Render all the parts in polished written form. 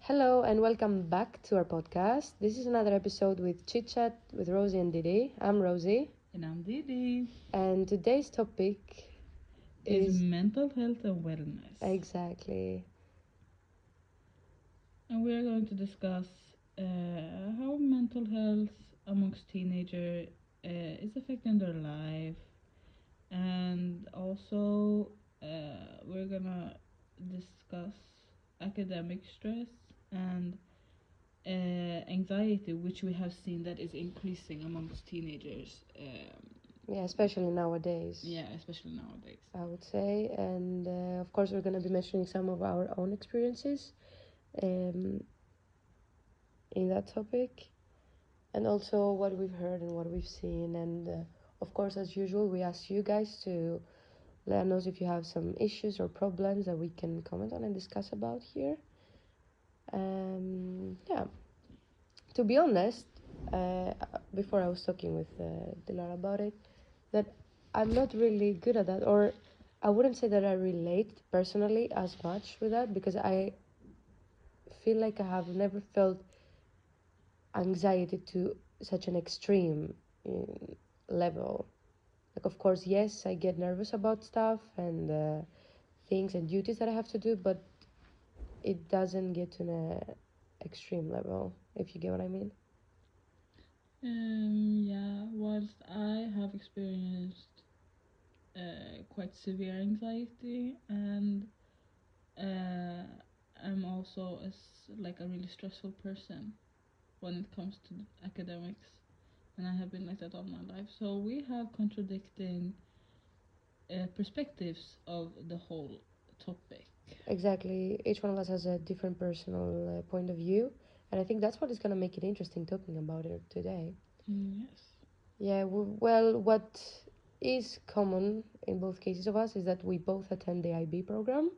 Hello and welcome back to our podcast. This is another episode with Chit with Rozi and Didi. I'm Rozi, And I'm Didi. and today's topic Is is mental health and wellness. exactly. And we are going to discuss how mental health amongst teenagers is affecting their life. And also, we're gonna discuss academic stress and anxiety, which we have seen that is increasing amongst teenagers. Yeah, especially nowadays. Yeah, especially nowadays. I would say, and of course, we're going to be mentioning some of our own experiences um, in that topic, and also what we've heard and what we've seen. And of course, as usual, we ask you guys to let us know if you have some issues or problems that we can comment on and discuss about here. Yeah, to be honest, before I was talking with Dilara about it, that I'm not really good at that, or I wouldn't say that I relate personally as much with that, because I feel like I have never felt anxiety to such an extreme level. Like, of course, yes, I get nervous about stuff and things and duties that I have to do, but it doesn't get to an extreme level, if you get what I mean. Yeah, whilst I have experienced quite severe anxiety, and uh, I'm also like a really stressful person when it comes to academics, and I have been like that all my life. So we have contradicting perspectives of the whole topic. Exactly. Each one of us has a different personal point of view, and I think that's what is going to make it interesting talking about it today. Yes. Yeah, well, what is common in both cases of us is that we both attend the IB program,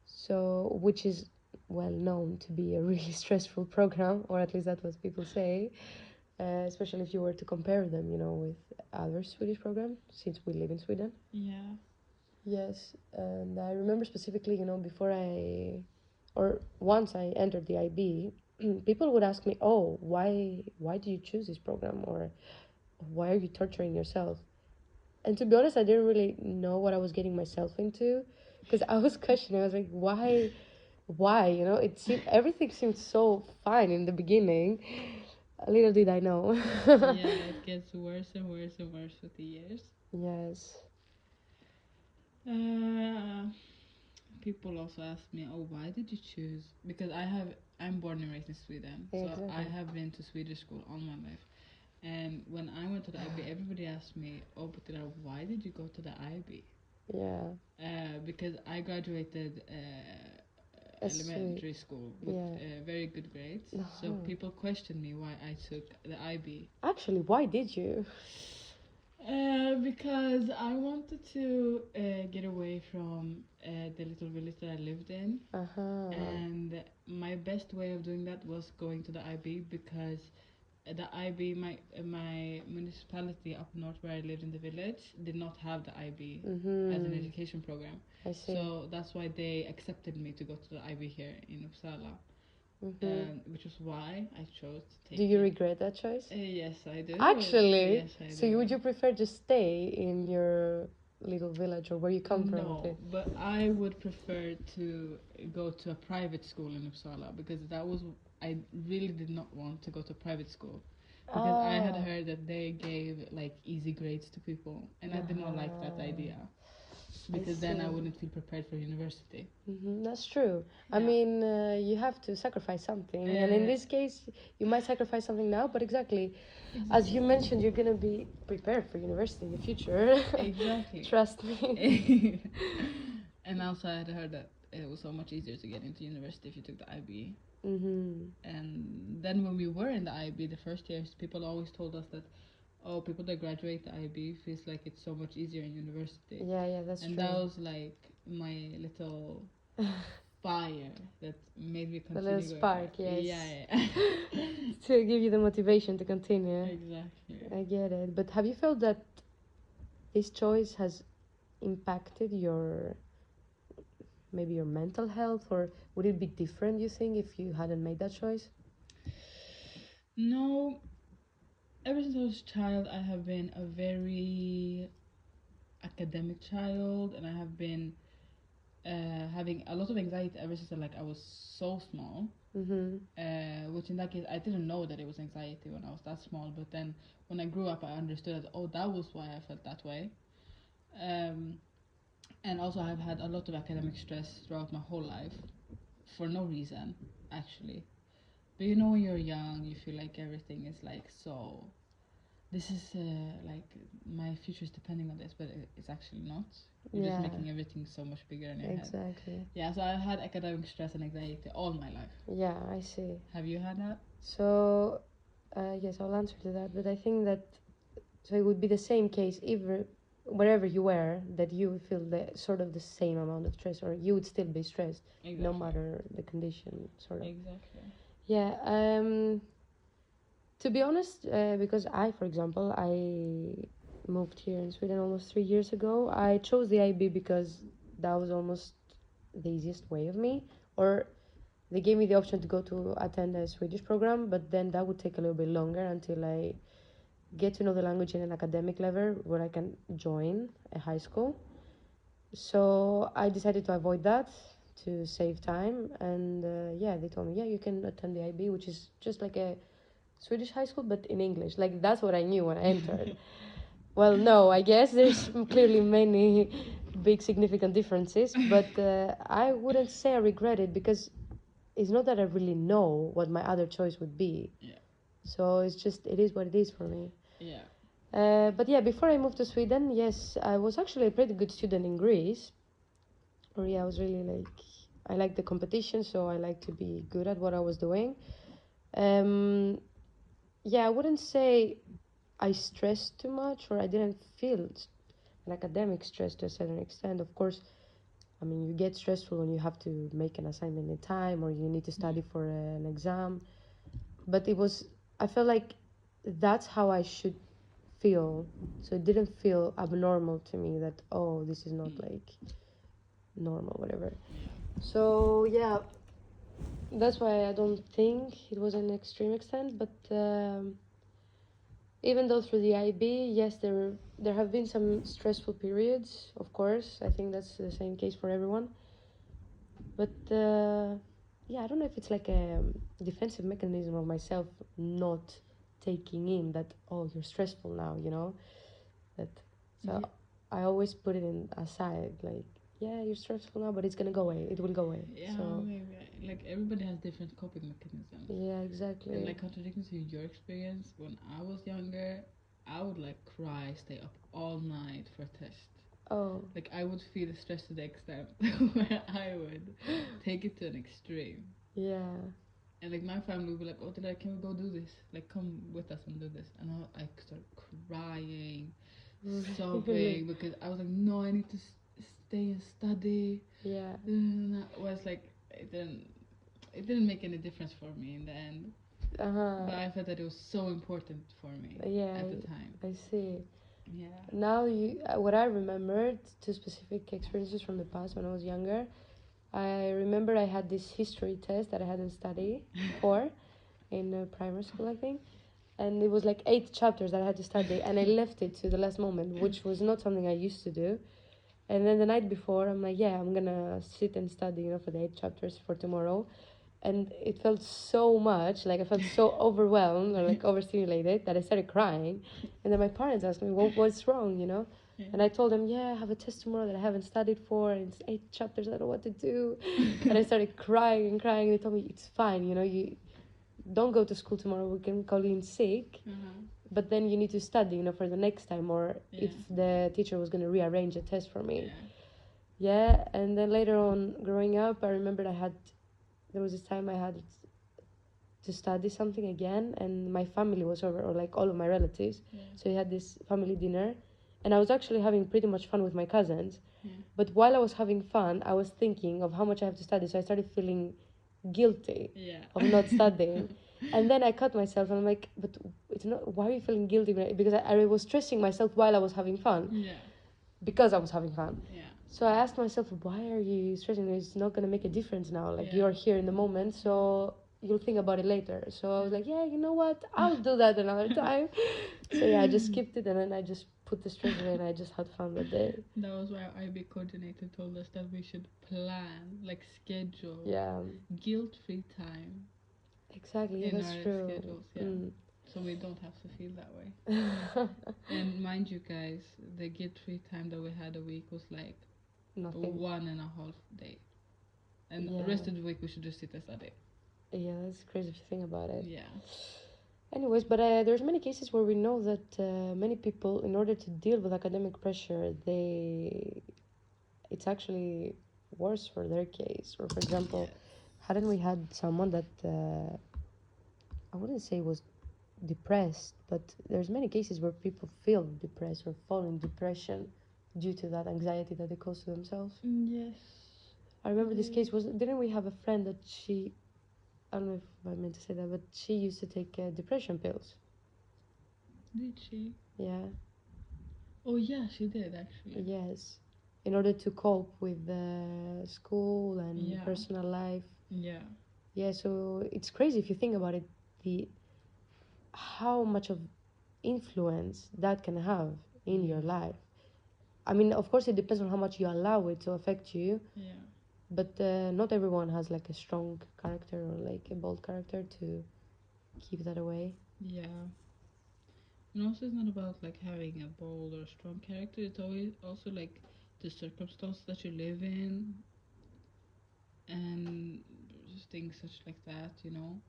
so which is well known to be a really stressful program, or at least that's what people say, especially if you were to compare them, with other Swedish programs, since we live in Sweden. Yeah. Yes, and I remember specifically, before or once I entered the IB, people would ask me, "Oh, why do you choose this program?" or "Why are you torturing yourself?" And to be honest, I didn't really know what I was getting myself into, because I was questioning. I was like, "Why?" It seemed everything seemed so fine in the beginning. Little did I know. Yeah, it gets worse and worse and worse with the years. Yes. Uh, People also ask me, "Oh, why did you choose?" Because I'm born and raised in Sweden, so I Exactly. have been to Swedish school all my life. And when I went to the IB, everybody asked me, "Oh, but why did you go to the IB?" Yeah. Because I graduated As sweet. elementary school with Yeah. very good grades. So Uh-huh. people questioned me why I took the IB. Actually, why did you? Because I wanted to get away from the little village that I lived in, Uh-huh. and my best way of doing that was going to the IB, because the IB, my municipality up north where I lived in the village, did not have the IB as an Mm-hmm. education program. I see. So that's why they accepted me to go to the IB here in Uppsala, Mm-hmm. which was why I chose to Do take you it. regret that choice? Yes, I do. Actually, Yes, I so do. would you prefer to stay in your little village or where you come from? No, but I would prefer to go to a private school in Uppsala, because that was I really did not want to go to private school, because I had Ah. heard that they gave like easy grades to people, and I did not like that idea, I because then I see. wouldn't feel prepared for university. That's true. I Yeah. mean, you have to sacrifice something, and in this case, you might sacrifice something now, but exactly, as you mentioned, you're gonna be prepared for university in the future. Exactly. Trust me. And also, I had heard that it was so much easier to get into university if you took the IB. Mm-hmm. And then when we were in the IB the first years, people always told us that, oh, people that graduate the IB feels like it's so much easier in university. Yeah, that's And true. that was like my little fire that made me The continue little going spark, there. yes. Yeah. To give you the motivation to continue. Exactly. I get it. But have you felt that this choice has impacted your maybe your mental health, or would it be different, you think, if you hadn't made that choice? No, ever since I was a child, I have been a very academic child, and I have been having a lot of anxiety ever since I was so small. Which in that case, I didn't know that it was anxiety when I was that small. But then when I grew up, I understood that, oh, that was why I felt that way. And also, I've had a lot of academic stress throughout my whole life for no reason, actually. But you know, when you're young, you feel like everything is like so. This is like my future is depending on this, but it's actually not. You're just making everything so much bigger in your head. Exactly. Yeah, so I've had academic stress and anxiety all my life. Yeah, I see. Have you had that? So, yes, I'll answer to that. But I think that, so it would be the same case wherever you were, that you would feel the sort of the same amount of stress, or you would still be stressed, no matter the condition, sort of. Exactly. Yeah. To be honest, because for example, I moved here in Sweden almost 3 years ago. I chose the IB because that was almost the easiest way of me. Or they gave me the option to go to attend a Swedish program, but then that would take a little bit longer until I get to know the language in an academic level where I can join a high school. So I decided to avoid that to save time. And they told me, yeah, you can attend the IB, which is just like a Swedish high school, but in English. Like, that's what I knew when I entered. Well, no, I guess there's clearly many big significant differences, but I wouldn't say I regret it, because it's not that I really know what my other choice would be. Yeah. So it is what it is for me. Yeah. But yeah, before I moved to Sweden, yes, I was actually a pretty good student in Greece. Or yeah, I was really I liked the competition, so I liked to be good at what I was doing. Yeah, I wouldn't say I stressed too much, or I didn't feel an academic stress to a certain extent. Of course, I mean, you get stressful when you have to make an assignment in time, or you need to study for an exam. But I felt like that's how I should feel. So it didn't feel abnormal to me that, oh, this is not like normal, whatever. So yeah, that's why I don't think it was an extreme extent. But even though through the IB, yes, there have been some stressful periods, of course. I think that's the same case for everyone. But yeah, I don't know if it's like a defensive mechanism of myself not taking in that, oh, you're stressful now, that. So I always put it aside, like, yeah, you're stressful now, but it's gonna go away. It will go away. Yeah, so maybe. Like, everybody has different coping mechanisms. Yeah, exactly. And like, contradicting to your experience, when I was younger, I would like cry, stay up all night for a test. Oh. Like, I would feel stressed to the extent where I would take it to an extreme. Yeah. And like, my family would be like, oh, can we go do this? Like, come with us and do this. And I start crying, sobbing, because I was like, no, I need to stay and study. Yeah. Was like, it didn't make any difference for me in the end. But I felt that it was so important for me at the time. I see. Yeah. Now what I remembered, two specific experiences from the past when I was younger. I remember I had this history test that I hadn't studied for in primary school, I think. And it was like 8 chapters that I had to study, and I left it to the last moment, which was not something I used to do. And then the night before, I'm like, yeah, I'm gonna sit and study, for the 8 chapters for tomorrow. And it felt so much, like I felt so overwhelmed or like overstimulated that I started crying. And then my parents asked me, what's wrong, Yeah. And I told them, yeah, I have a test tomorrow that I haven't studied for, and it's 8 chapters, I don't know what to do. And I started crying and crying, and they told me, it's fine, you don't go to school tomorrow, we can call you in sick. But then you need to study, for the next time, or if the teacher was going to rearrange a test for me. Yeah, and then later on, growing up, I remembered there was this time I had to study something again, and my family was over, or like all of my relatives. So we had this family dinner, and I was actually having pretty much fun with my cousins. But while I was having fun, I was thinking of how much I have to study, so I started feeling guilty of not studying. And then I cut myself, and I'm like, but it's not, why are you feeling guilty? Because I was stressing myself while I was having fun. Because I was having fun. So I asked myself, why are you stressing? It's not gonna make a difference now. Like Yeah. you're here in the moment, so you'll think about it later. So I was like, yeah, you know what? I'll do that another time. So yeah, I just skipped it, and then I just put the stress away, and I just had fun that day. That was why our IB coordinator told us that we should plan, like schedule, Yeah, guilt-free time exactly. Yeah, in that's our true. schedules. Yeah. Mm. So we don't have to feel that way. And mind you, guys, the guilt-free time that we had a week was like Nothing. 1.5 day, and the Yeah, rest of the week we should just sit and study. yeah, that's crazy if you think about it. Yeah. Anyways, but there's many cases where we know that many people, in order to deal with academic pressure, it's actually worse for their case. Or for example, Yes. hadn't we had someone that I wouldn't say was depressed, but there's many cases where people feel depressed or fall in depression due to that anxiety that they cause to themselves. Yes. I remember this case was, didn't we have a friend that she, I don't know if I meant to say that, but she used to take depression pills. Did she? Yeah. Oh yeah, she did actually. Yes, in order to cope with school and Yeah. personal life. Yeah. Yeah, so it's crazy if you think about it, the how much of influence that can have in your life. I mean, of course, it depends on how much you allow it to affect you, Yeah. but not everyone has like a strong character or like a bold character to keep that away. Yeah. And also, it's not about like having a bold or strong character. It's always also like the circumstance that you live in and just things such like that. You know,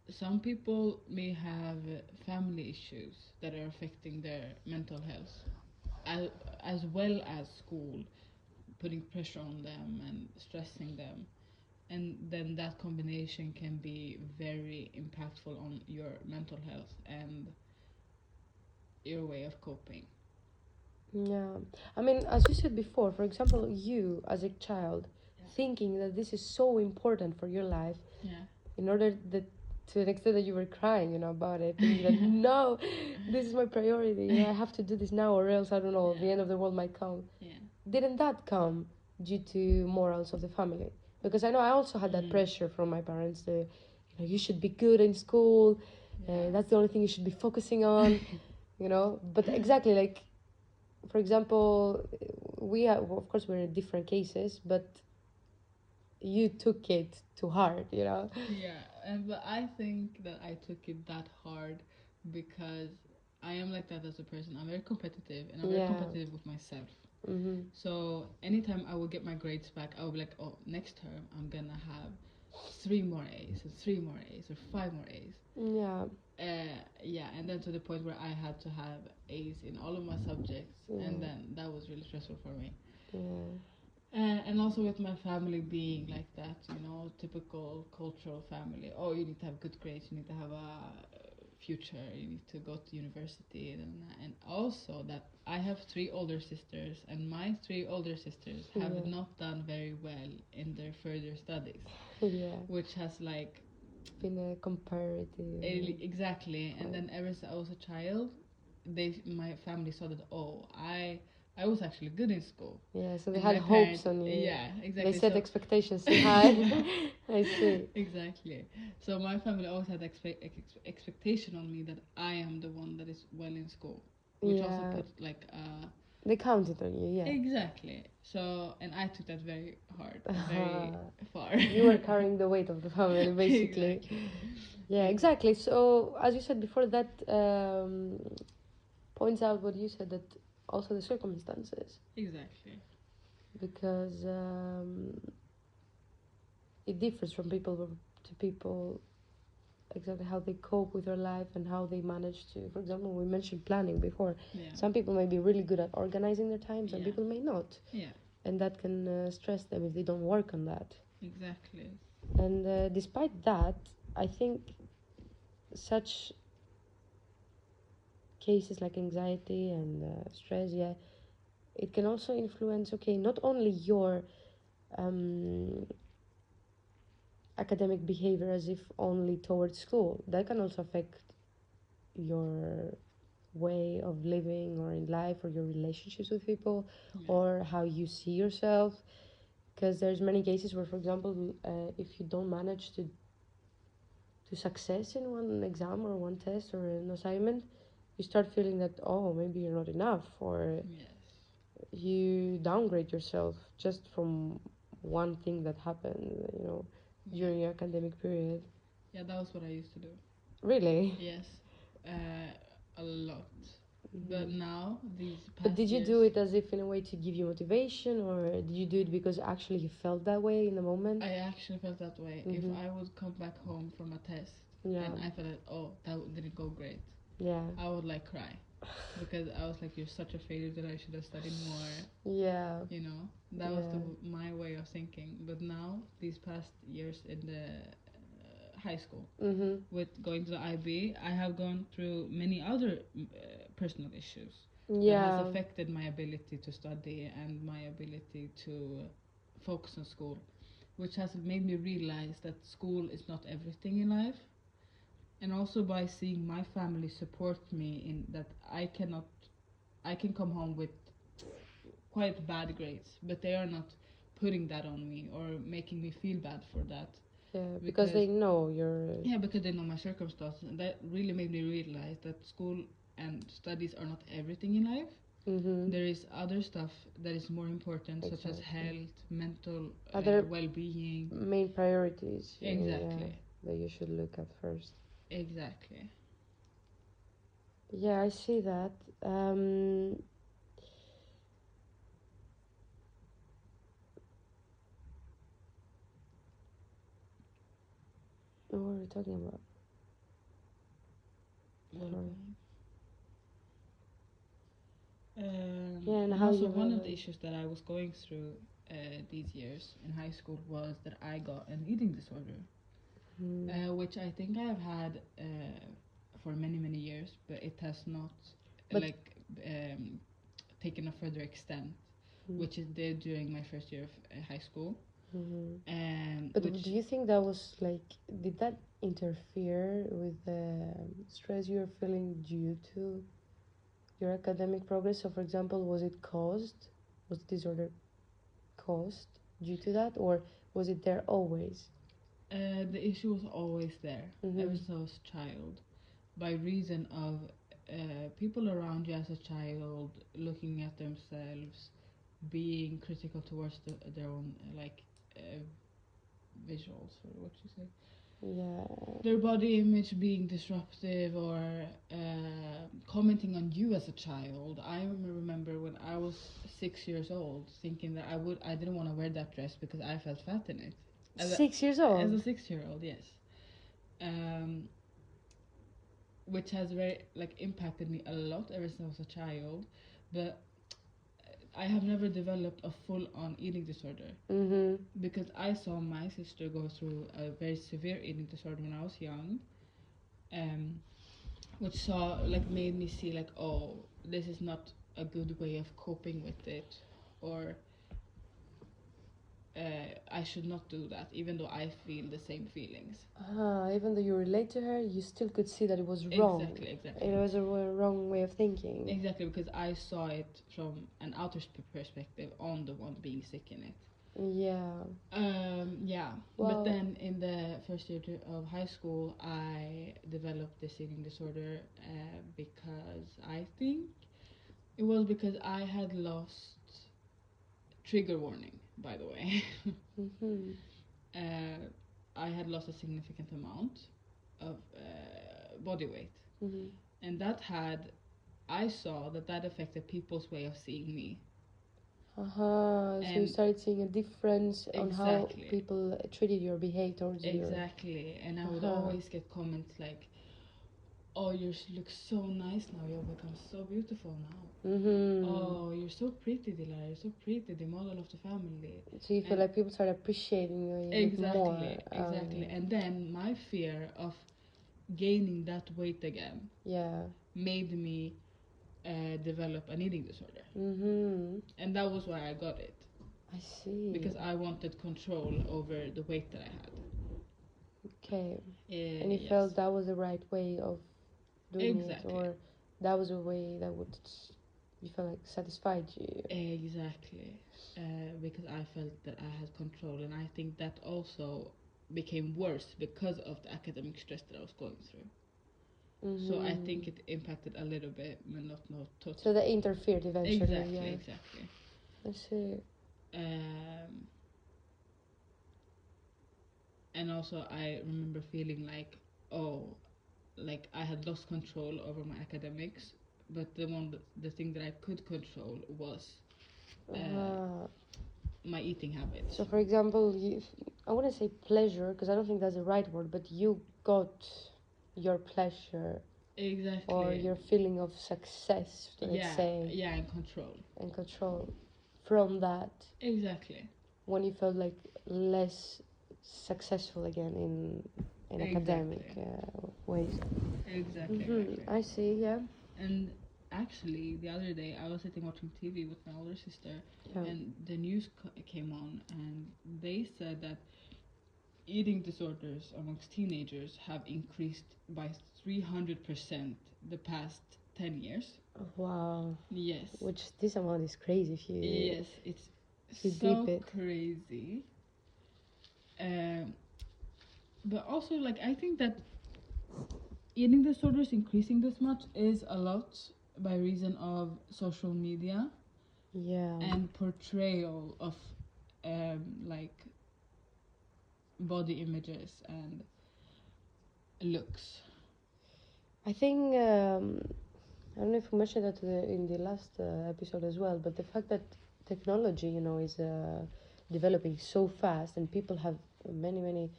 some people may have family issues that are affecting their mental health, as as well as school putting pressure on them and stressing them. And then that combination can be very impactful on your mental health and your way of coping. Yeah, I mean, as you said before, for example, you as a child Yeah. thinking that this is so important for your life, Yeah. in order that to an extent that you were crying, about it, thinking that no, this is my priority. I have to do this now, or else I don't know, the end of the world might come. Yeah. Didn't that come due to morals of the family? Because I know I also had that pressure from my parents. You should be good in school. Yeah. That's the only thing you should be focusing on. But exactly, like, for example, of course we're in different cases, but you took it too hard. Yeah, and but I think that I took it that hard because I am like that as a person. I'm very competitive and I'm very Yeah. competitive with myself. Mm-hmm. So anytime I will get my grades back, I will be like, oh, next term I'm gonna have 3 more A's or 3 more A's or 5 more A's. Yeah. Yeah, and then to the point where I had to have A's in all of my subjects, and Yeah. then that was really stressful for me. Yeah. And also with my family being like that, typical cultural family. Oh, you need to have good grades, you need to have a future, you need to go to university, and also that I have 3 older sisters, and my 3 older sisters have Yeah. not done very well in their further studies, Yeah. which has like Been a comparative. exactly. And then ever since I was a child, my family saw that I was actually good in school. Yeah, so they And had my hopes parents, on you. yeah, exactly. They set So expectations too high. I see. exactly. So my family always had expectation on me that I am the one that is well in school, which also Yeah, put like they counted on you. Yeah. exactly. So and I took that very hard, very far. You were carrying the weight of the family, basically. Exactly. Yeah, exactly. So, as you said before, that points out what you said, that also the circumstances, Exactly. because it differs from people to people, exactly how they cope with their life and how they manage to, for example, we mentioned planning before. Yeah. Some people may be really good at organizing their time, some Yeah. people may not. Yeah. And that can stress them if they don't work on that. Exactly. And despite that, I think such cases like anxiety and stress, yeah, it can also influence, okay, not only your um, academic behavior as if only towards school, that can also affect your way of living or in life or your relationships with people Yeah. or how you see yourself. Because there's many cases where, for example, if you don't manage to success in one exam or one test or an assignment, you start feeling that, oh, maybe you're not enough, or Yes. you downgrade yourself just from one thing that happened, Yeah. during your academic period. Yeah, that was what I used to do. Really? Yes. A lot. But Mhm. now, these But past did you years, do it as if in a way to give you motivation, or did you do it because actually you felt that way in the moment? I actually felt that way. If Mm-hmm. I would come back home from a test Yeah, and I felt like, oh, that didn't go great, yeah, I would like cry. Because I was like, you're such a failure that I should have studied more. yeah, That was yeah. my way of thinking. But now, these past years in the high school, Mm-hmm. with going to the IB, I have gone through many other personal issues that has Yeah, affected my ability to study and my ability to focus on school, which has made me realize that school is not everything in life. And also by seeing my family support me in that I can come home with quite bad grades, but they are not putting that on me or making me feel bad for that. yeah, because Because they know you're. yeah, because they know my circumstances, and that really made me realize that school and studies are not everything in life. Mm-hmm. There is other stuff that is more important, such as Exactly. health, mental Other well-being. main priorities, yeah, Exactly, that you should look at first. exactly. Yeah, I see that. Um, what were we talking about? What Sorry. about? Yeah, and And how also, you one of the manage. issues that I was going through these years in high school was that I got an eating disorder, Mm. which I think I have had for many, many years, but it has not But like taken a further extent, mm, which it did during my first year of high school, mhm. and But do which you think that was like, did that interfere with the stress you're feeling due to your academic progress? So, for example, was the disorder caused due to that, or was it there always? the issue was always there ever Mm-hmm. since I was a child, by reason of people around you as a child looking at themselves, being critical towards their own uh, visuals, or what you say, Yeah. their body image being disruptive, or commenting on you as a child. I remember when I was 6 years old thinking that I didn't want to wear that dress because I felt fat in it. As a, 6 years as a old. 6 year old, yes. Um, which has very impacted me a lot ever since I was a child. But I have never developed a full-on eating disorder Mm-hmm. because I saw my sister go through a very severe eating disorder when I was young, um, which made me see oh, this is not a good way of coping with it, or I should not do that, even though I feel the same feelings. Even though you relate to her, you still could see that it was wrong. Exactly, It exactly. was a wrong way of thinking. Exactly, because I saw it from an outer perspective on the one being sick in it. Yeah. Yeah, but Well, then in the first year of high school, I developed this eating disorder because I think it was because I had lost, trigger warning, by the way. mm-hmm. uh, I had lost a significant amount of body weight, Mm-hmm. and I saw that affected people's way of seeing me. So you And started seeing a difference on how exactly, people treated you or behaved towards you. exactly. And I would Uh-huh. always get comments like, "Oh, you look so nice now. You've become so beautiful now. Mm-hmm. Oh, you're so pretty, Dilara. You're so pretty, the model of the family." So you feel And like people start appreciating you a bit more. exactly, exactly. And then my fear of gaining that weight again Yeah. made me develop an eating disorder. Mm-hmm. And that was why I got it, I see. because I wanted control over the weight that I had. Okay. And you Yes, felt that was the right way of doing it, exactly. or that was a way that would you felt like satisfied you. Exactly. Because I felt that I had control, and I think that also became worse because of the academic stress that I was going through. So I think it impacted a little bit, but not totally. So that interfered eventually. Exactly, Yeah. exactly. I see. And also I remember feeling like, oh, like I had lost control over my academics, but the thing that I could control was my eating habits. So, for example, I wouldn't say pleasure because I don't think that's the right word, but you got your pleasure. Exactly. Or your feeling of success, let's say. Yeah, and control. And control from that. Exactly. When you felt like less successful again in academic ways. Exactly. I see, yeah. And actually, the other day I was sitting watching TV with my older sister, and the news came on, and they said that eating disorders amongst teenagers have increased by 300% the past 10 years. Wow. Yes. Which this amount is crazy if you. Yes, it's so crazy. But also, like, I think that eating disorders increasing this much is a lot by reason of social media. Yeah. And portrayal of like body images and looks. I think I don't know if we mentioned that in the last episode as well, but the fact that technology, is developing so fast, and people have many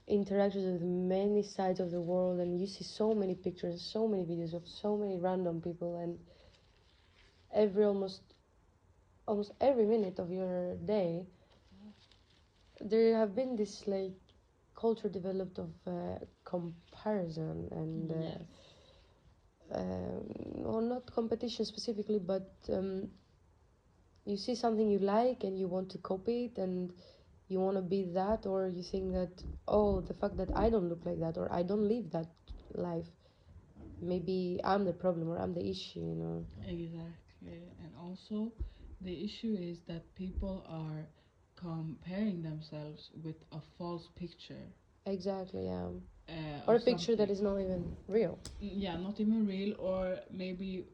interactions with many sides of the world, and you see so many pictures, so many videos of so many random people, and almost every minute of your day, there have been this like culture developed of comparison and. Yes. Or not competition specifically, but you see something you like and you want to copy it and you want to be that, or you think that, oh, the fact that I don't look like that or I don't live that life, maybe I'm the problem or I'm the issue. Exactly. And also the issue is that people are comparing themselves with a false picture. Exactly, yeah. Or a picture that is not even real. Yeah, not even real, or maybe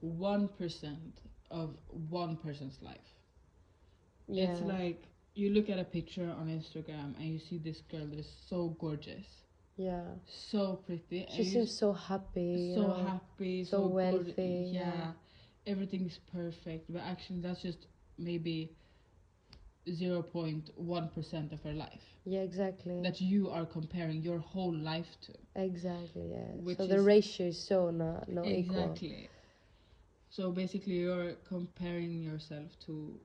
1% of one person's life. Yeah. It's like you look at a picture on Instagram and you see this girl that is so gorgeous. Yeah. So pretty. She seems so happy. So happy. So wealthy. Yeah. Everything is perfect. But actually, that's just maybe 0.1% of her life. Yeah, exactly. That you are comparing your whole life to. Exactly, yeah. So the ratio is so not equal. Exactly. So basically, you're comparing yourself to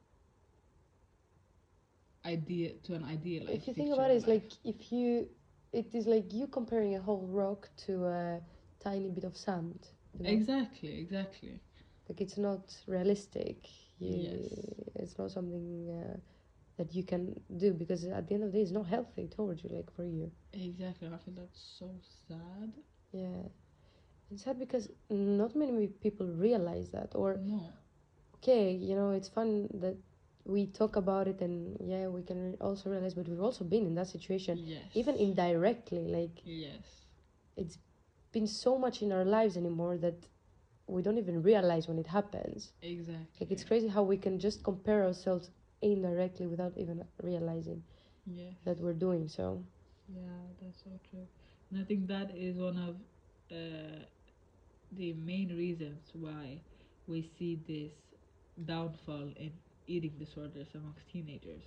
an idealized. If you think about it, it's like it is like you comparing a whole rock to a tiny bit of sand. Exactly. Like it's not realistic. Yes. It's not something that you can do, because at the end of the day, it's not healthy towards you, like for you. Exactly. I feel that's so sad. Yeah, it's sad because not many people realize that. Or no. Okay, it's fun that we talk about it, and yeah, we can also realize, but we've also been in that situation. Yes. Even indirectly, like. Yes. It's been so much in our lives anymore that we don't even realize when it happens. Exactly. Like, it's crazy how we can just compare ourselves indirectly without even realizing that we're doing so. Yeah, that's so true. And I think that is one of the main reasons why we see this downfall in eating disorders amongst teenagers.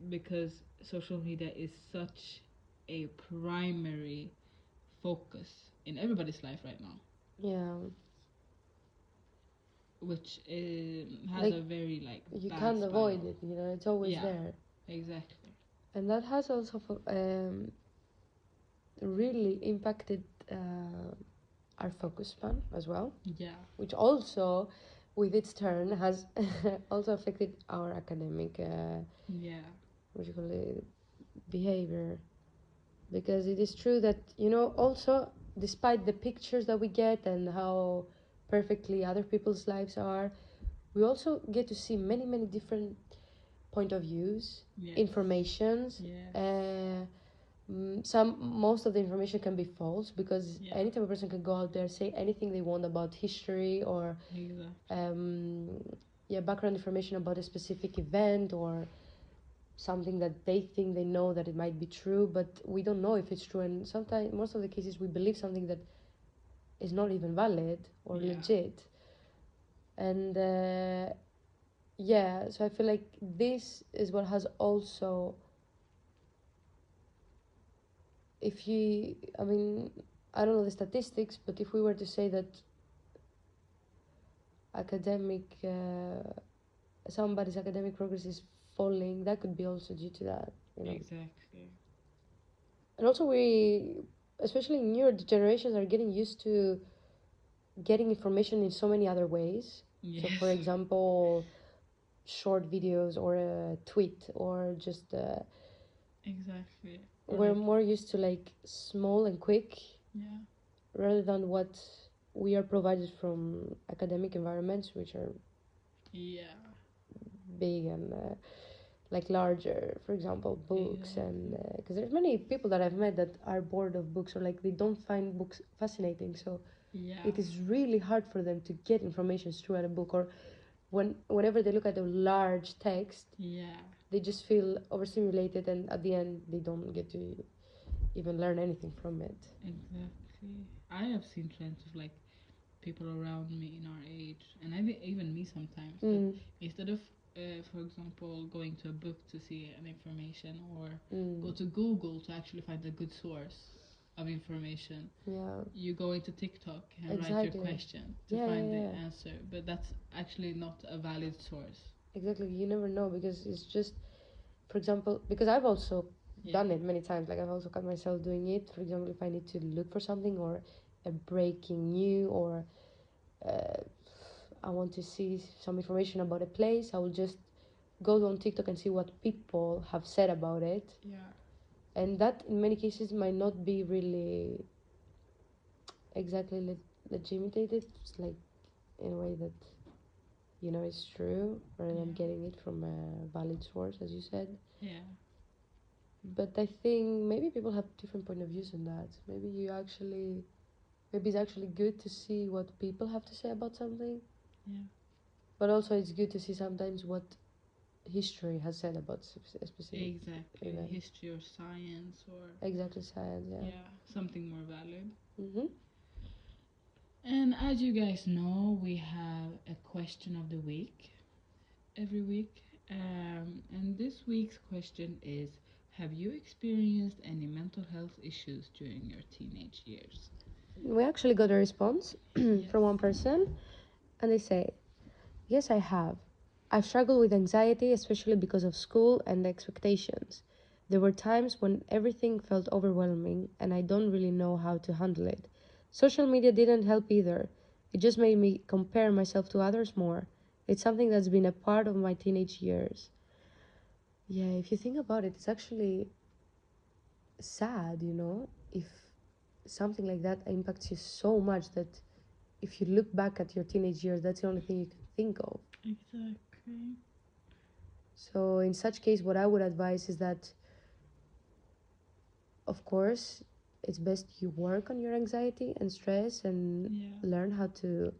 Because social media is such a primary focus in everybody's life right now. Yeah. Which has a very you bad can't spiral. avoid it. It's always there. Exactly. And that has also really impacted our focus span as well. Yeah. Which also, with its turn, has also affected our academic what you call it, behavior. Because it is true that also despite the pictures that we get and how perfectly other people's lives are, we also get to see many, many different point of views, Yes. informations. Yes. Most of the information can be false because Yeah. any type of person can go out there, say anything they want about history or Exactly. background information about a specific event or something that they think they know that it might be true, but we don't know if it's true. And sometimes, most of the cases, we believe something that is not even valid or Yeah. legit. And so I feel like this is what has also, if you, I mean, I don't know the statistics, but if we were to say that academic, somebody's academic progress is falling, that could be also due to that, you know. Exactly. And also especially newer generations are getting used to getting information in so many other ways. Yes. So for example, short videos or a tweet or just Exactly. we're more used to like small and quick, Yeah. rather than what we are provided from academic environments, which are Yeah. big and like larger, for example, books. And Exactly. because there's many people that I've met that are bored of books or like they don't find books fascinating, so Yeah. it is really hard for them to get information through at a book, or whenever they look at a large text, Yeah. they just feel overstimulated, and at the end they don't get to even learn anything from it. Exactly. I have seen trends of like people around me in our age, and even me sometimes, that instead of, for example, going to a book to see an information or go to Google to actually find a good source of information, Yeah, you go into TikTok and write exactly. your question to Yeah, find yeah, the yeah. answer, but that's actually not a valid source. Exactly, you never know because it's just, for example, because I've also done it many times. Like I've also caught myself doing it. For example, if I need to look for something or a breaking news, or uh, I want to see some information about a place, I will just go on TikTok and see what people have said about it. Yeah. And that in many cases might not be really exactly legitimated. It's like in a way that is true, rather than getting it from a valid source, as you said. Yeah. But I think maybe people have different point of views on that. Maybe it's actually good to see what people have to say about something. Yeah. But also it's good to see sometimes what history has said about a specific Exactly. event. History or science or Exactly, science, yeah. yeah, something more valid. Mm-hmm. And as you guys know, we have a question of the week every week. And this week's question is, have you experienced any mental health issues during your teenage years? We actually got a response Yes. from one person, and they say, yes, I have. I've struggled with anxiety, especially because of school and expectations. There were times when everything felt overwhelming and I don't really know how to handle it. Social media didn't help either. It just made me compare myself to others more. It's something that's been a part of my teenage years. Yeah, if you think about it, it's actually sad, if something like that impacts you so much that if you look back at your teenage years, that's the only thing you can think of. Exactly. So in such case, what I would advise is that, of course, it's best you work on your anxiety and stress and learn how to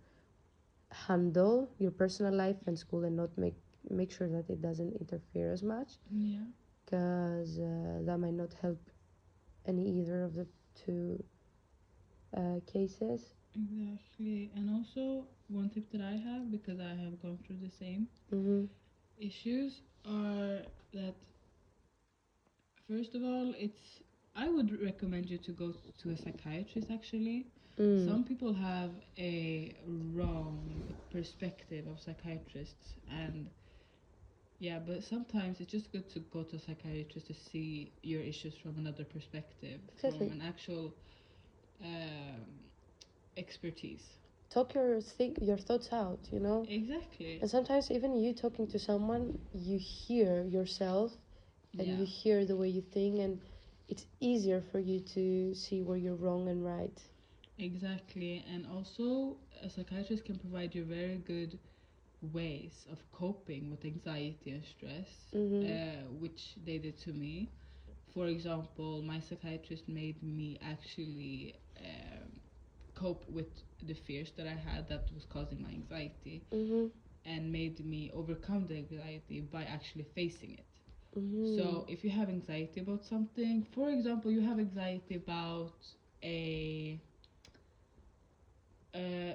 handle your personal life and school, and not make sure that it doesn't interfere as much. Yeah. Because that might not help any either of the two cases. Exactly. And also, one tip that I have, because I have gone through the same issues, are that first of all, I would recommend you to go to a psychiatrist actually. Some people have a wrong perspective of psychiatrists, and yeah, but sometimes it's just good to go to a psychiatrist to see your issues from another perspective, Exactly. from an actual um, expertise. Talk your thoughts out, Exactly. And sometimes even you talking to someone, you hear yourself and Yeah. you hear the way you think, and it's easier for you to see where you're wrong and right. Exactly. And also, a psychiatrist can provide you very good ways of coping with anxiety and stress, which they did to me. For example, my psychiatrist made me actually cope with the fears that I had that was causing my anxiety, and made me overcome the anxiety by actually facing it. So if you have anxiety about something, for example, you have anxiety about a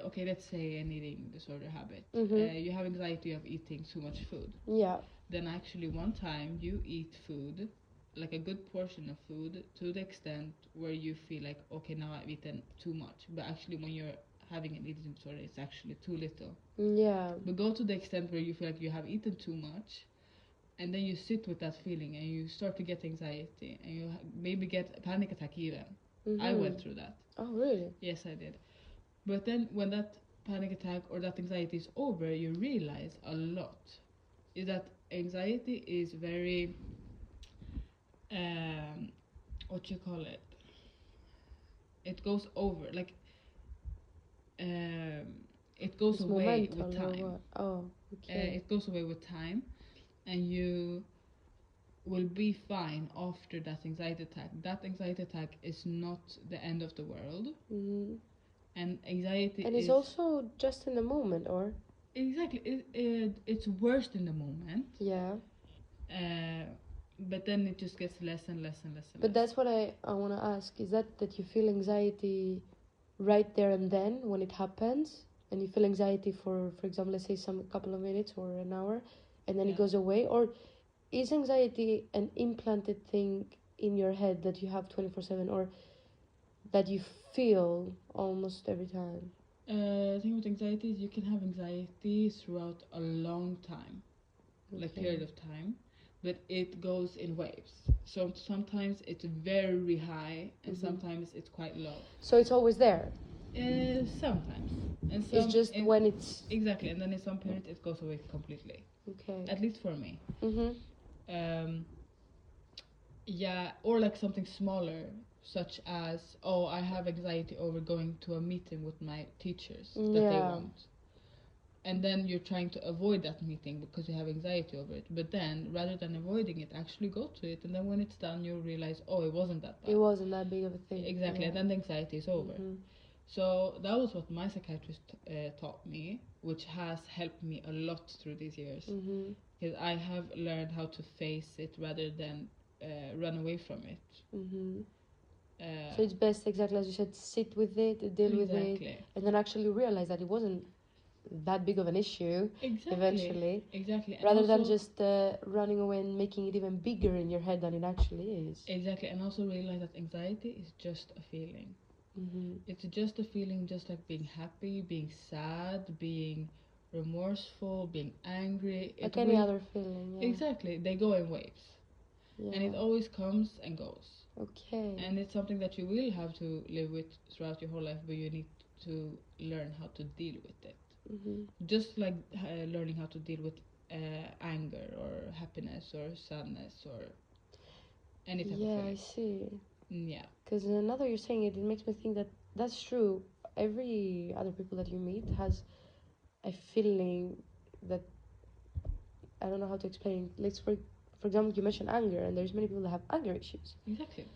okay, let's say an eating disorder habit. You have anxiety of eating too much food. Yeah. Then actually one time you eat food, like a good portion of food, to the extent where you feel like, okay, now I've eaten too much. But actually when you're having an eating disorder, it's actually too little. Yeah. But go to the extent where you feel like you have eaten too much, and then you sit with that feeling and you start to get anxiety and you maybe get a panic attack even. I went through that. Oh, really? Yes, I did. But then when that panic attack or that anxiety is over, you realize a lot. Is that anxiety is very, what you call it? It goes over, like, it goes It's away momental with or time. what? Oh, okay. It goes away with time, and you will be fine after that anxiety attack. That anxiety attack is not the end of the world. And anxiety and it's also just in the moment, or? Exactly. It's worst in the moment. Yeah. But then it just gets less and less and less and But less. that's what I want to ask. Is that you feel anxiety right there and then when it happens? And you feel anxiety for example, let's say some couple of minutes or an hour, and then it goes away? Or is anxiety an implanted thing in your head that you have 24/7, or that you feel almost every time? The thing with anxiety is you can have anxiety throughout a long time, like period of time, but it goes in waves. So sometimes it's very high and sometimes it's quite low. So it's always there? Sometimes. And It's just when it's... Exactly, and then in some periods it goes away completely. Okay. At least for me. Yeah, or like something smaller, such as, oh, I have anxiety over going to a meeting with my teachers that they want. And then you're trying to avoid that meeting because you have anxiety over it. But then, rather than avoiding it, actually go to it. And then when it's done, you realize, oh, it wasn't that bad. It wasn't that big of a thing. Exactly, and then the anxiety is over. So that was what my psychiatrist taught me, which has helped me a lot through these years. Because I have learned how to face it rather than run away from it. So it's best, exactly as you said, sit with it, deal with it, and then actually realize that it wasn't that big of an issue eventually. Exactly. Rather than just running away and making it even bigger in your head than it actually is. Exactly, and also realize that anxiety is just a feeling. It's just a feeling, just like being happy, being sad, being remorseful, being angry. Like any other feeling. Yeah. Exactly, they go in waves. Yeah. And it always comes and goes. Okay. And it's something that you will have to live with throughout your whole life, but you need to learn how to deal with it. Just like learning how to deal with anger or happiness or sadness or any type of feeling. Yeah, I see. Yeah. Because now that you're saying it, it makes me think that that's true. Every other people that you meet has a feeling that, I don't know how to explain. Let's for example, you mentioned anger, and there's many people that have anger issues. Exactly.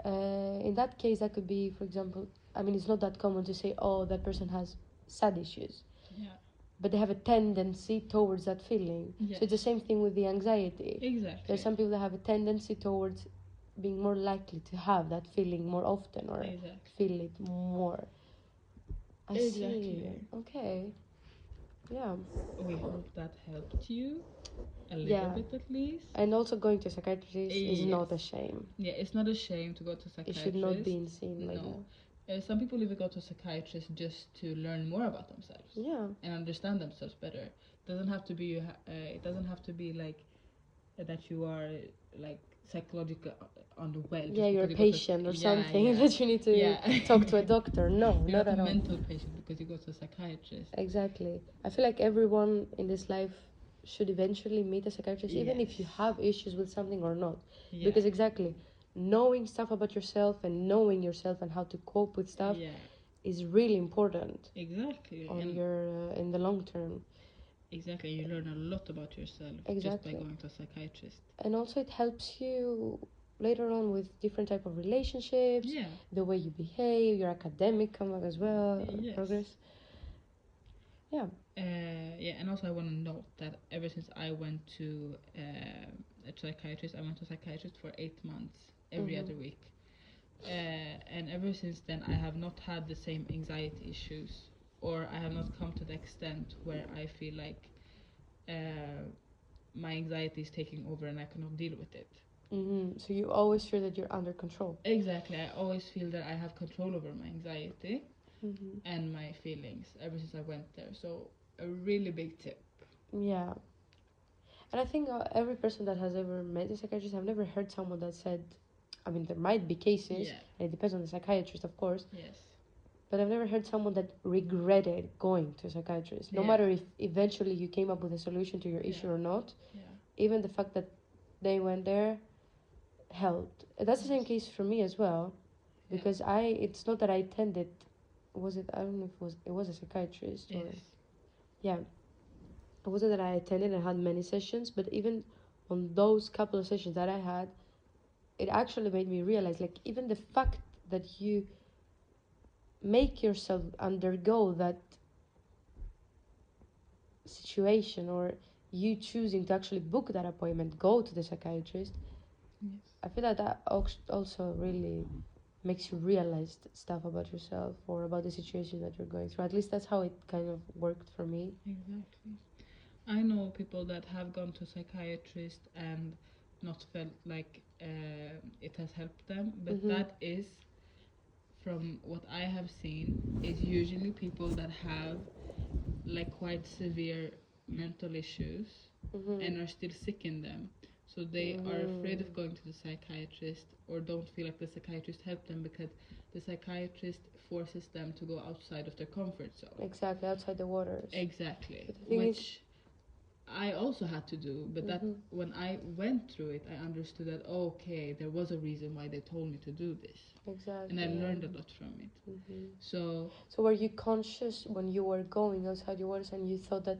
In that case, that could be, for example, I mean, it's not that common to say, oh, that person has sad issues. Yeah. But they have a tendency towards that feeling. Yes. So it's the same thing with the anxiety. Exactly. There's some people that have a tendency towards being more likely to have that feeling more often, or feel it more. I see. Okay. Yeah. We hope that helped you a little bit at least. And also going to a psychiatrist is not a shame. Yeah, it's not a shame to go to a psychiatrist. It should not be seen like that. Some people even go to a psychiatrist just to learn more about themselves. Yeah. And understand themselves better. It doesn't have to be. It doesn't have to be like that you are like psychological unwell. Yeah, you're a patient or something that you need to talk to a doctor. No, you're not at all. You're a mental patient because you go to a psychiatrist. Exactly. I feel like everyone in this life should eventually meet a psychiatrist, even if you have issues with something or not. Because exactly, knowing stuff about yourself and knowing yourself and how to cope with stuff is really important Exactly. on And your in the long term. exactly, you learn a lot about yourself just by Exactly. going to a psychiatrist. And also it helps you later on with different type of relationships, Yeah. the way you behave, your academic comeback as well, Yes. progress. Yeah. Yeah, and also I want to note that ever since I went to a psychiatrist, I went to a psychiatrist for 8 months every Mhm. other week. And ever since then, I have not had the same anxiety issues, or I have not come to the extent where I feel like my anxiety is taking over and I cannot deal with it. So you always feel that you're under control. Exactly, I always feel that I have control over my anxiety Mm-hmm. and my feelings ever since I went there. So, a really big tip. Yeah. And I think every person that has ever met a psychiatrist, I've never heard someone that said, I mean, there might be cases, Yeah, and it depends on the psychiatrist, of course, yes. but I've never heard someone that regretted going to a psychiatrist. No Yeah. matter if eventually you came up with a solution to your issue Yeah. or not, Yeah. even the fact that they went there helped. That's the same case for me as well, Yeah. because it's not that I attended, was it, I don't know if it was a psychiatrist or, Yes. yeah, it wasn't that I attended and had many sessions, but even on those couple of sessions that I had, it actually made me realize, like, even the fact that you make yourself undergo that situation, or you choosing to actually book that appointment, go to the psychiatrist, Yes. I feel like that also really makes you realize stuff about yourself or about the situation that you're going through. At least that's how it kind of worked for me. Exactly. I know people that have gone to a psychiatrist and not felt like it has helped them, but Mm-hmm. that is, from what I have seen, is usually people that have like quite severe mental issues Mm-hmm. and are still sick in them. So they are afraid of going to the psychiatrist or don't feel like the psychiatrist helped them because the psychiatrist forces them to go outside of their comfort zone. Exactly, outside the waters. Exactly. But the thing Which I also had to do, but that Mm-hmm. when I went through it, I understood that okay, there was a reason why they told me to do this, Exactly. and I learned a lot from it. Mm-hmm. So So were you conscious when you were going outside your waters and you thought that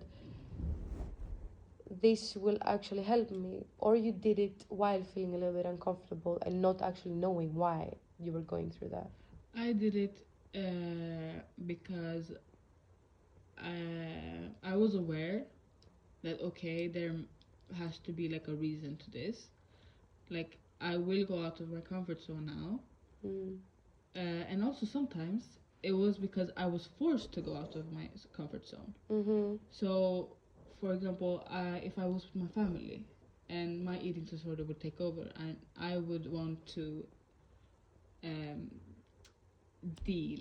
this will actually help me, or you did it while feeling a little bit uncomfortable and not actually knowing why you were going through that? I did it because I was aware that okay, there has to be like a reason to this. Like I will go out of my comfort zone now, Mm. and also sometimes it was because I was forced to go out of my comfort zone. Mm-hmm. So, for example, if I was with my family and my eating disorder would take over, and I would want to um, deal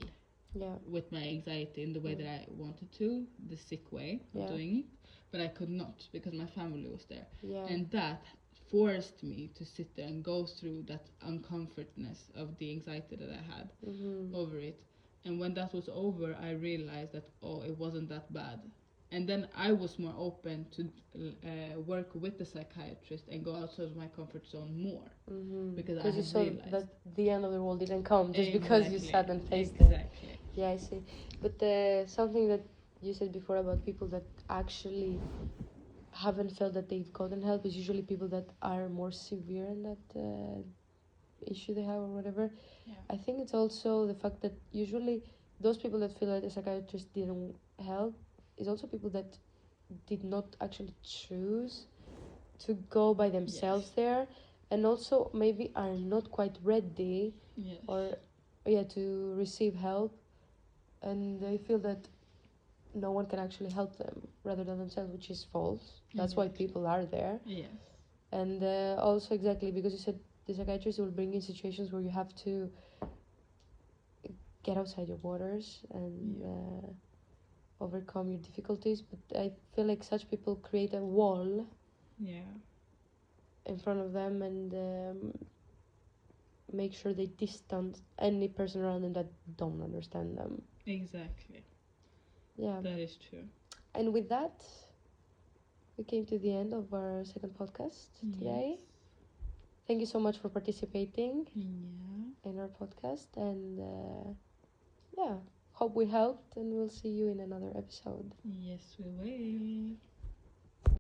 Yeah. with my anxiety in the way that I wanted to, the sick way of Yeah. doing it, but I could not because my family was there. Yeah. And that forced me to sit there and go through that uncomfortness of the anxiety that I had Mm-hmm. over it. And when that was over, I realized that, oh, it wasn't that bad. And then I was more open to work with the psychiatrist and go outside of my comfort zone more. Mm-hmm. Because I Because you have saw realized that the end of the world didn't come just because you sat and faced it. Exactly. Yeah, I see. But something that you said before about people that actually haven't felt that they've gotten help is usually people that are more severe in that issue they have or whatever. Yeah. I think it's also the fact that usually those people that feel like a psychiatrist didn't help is also people that did not actually choose to go by themselves Yes. there, and also maybe are not quite ready Yes. or to receive help, and they feel that no one can actually help them rather than themselves, which is false. That's why Exactly. people are there. Yes. And also exactly because you said the psychiatrist will bring in situations where you have to get outside your waters and overcome your difficulties, but I feel like such people create a wall Yeah. in front of them and make sure they distance any person around them that don't understand them. Exactly. Yeah. That is true. And with that, we came to the end of our second podcast today. Yes. Thank you so much for participating Yeah. in our podcast, and yeah, Hope we helped, and we'll see you in another episode. Yes, we will.